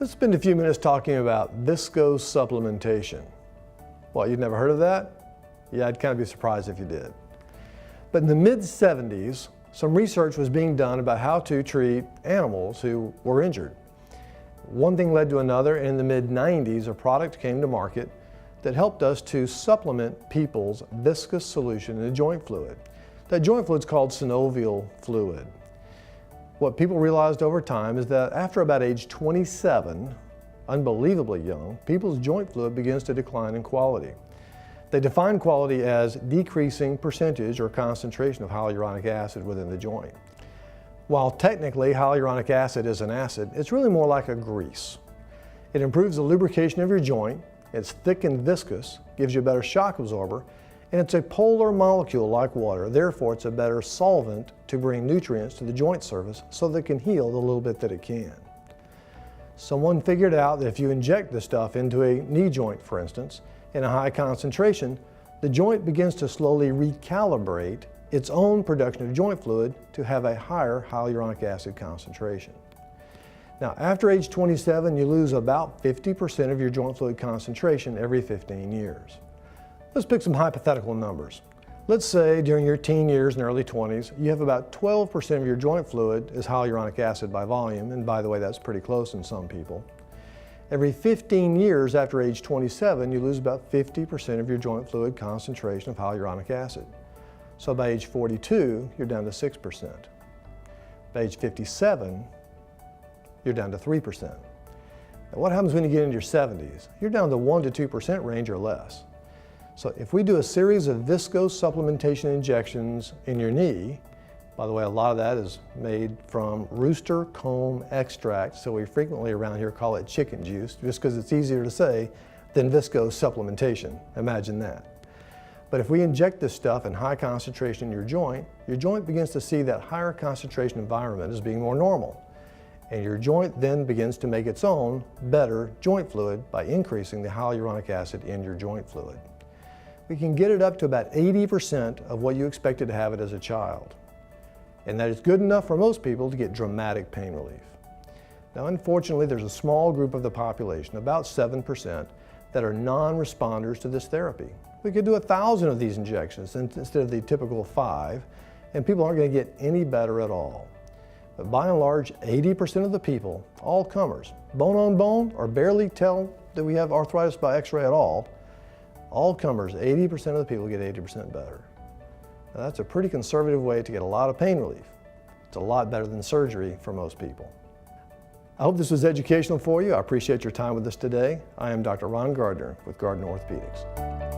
Let's spend a few minutes talking about viscosupplementation. What, you'd never heard of that? Yeah, I'd kind of be surprised if you did. But in the mid-70s, some research was being done about how to treat animals who were injured. One thing led to another, and in the mid-90s, a product came to market that helped us to supplement people's viscous solution in a joint fluid. That joint fluid is called synovial fluid. What people realized over time is that after about age 27, unbelievably young, people's joint fluid begins to decline in quality. They define quality as decreasing percentage or concentration of hyaluronic acid within the joint. While technically hyaluronic acid is an acid, it's really more like a grease. It improves the lubrication of your joint, it's thick and viscous, gives you a better shock absorber, and it's a polar molecule like water. Therefore, it's a better solvent to bring nutrients to the joint surface so that it can heal the little bit that it can. Someone figured out that if you inject this stuff into a knee joint, for instance, in a high concentration, the joint begins to slowly recalibrate its own production of joint fluid to have a higher hyaluronic acid concentration. Now, after age 27, you lose about 50% of your joint fluid concentration every 15 years. Let's pick some hypothetical numbers. Let's say during your teen years and early 20s, you have about 12% of your joint fluid is hyaluronic acid by volume, and by the way, that's pretty close in some people. Every 15 years after age 27, you lose about 50% of your joint fluid concentration of hyaluronic acid. So by age 42, you're down to 6%. By age 57, you're down to 3%. Now, what happens when you get into your 70s? You're down to 1 to 2% range or less. So if we do a series of viscosupplementation injections in your knee, by the way, a lot of that is made from rooster comb extract, so we frequently around here call it chicken juice, just because it's easier to say than viscosupplementation. Imagine that. But if we inject this stuff in high concentration in your joint begins to see that higher concentration environment as being more normal. And your joint then begins to make its own better joint fluid by increasing the hyaluronic acid in your joint fluid. We can get it up to about 80% of what you expected to have it as a child. And that is good enough for most people to get dramatic pain relief. Now, unfortunately, there's a small group of the population, about 7%, that are non-responders to this therapy. We could do 1,000 of these injections instead of the typical 5, and people aren't going to get any better at all. But by and large, 80% of the people, all comers, bone on bone, or barely tell that we have arthritis by x-ray at all comers, 80% of the people get 80% better. Now, that's a pretty conservative way to get a lot of pain relief. It's a lot better than surgery for most people. I hope this was educational for you. I appreciate your time with us today. I am Dr. Ron Gardner with Gardner Orthopedics.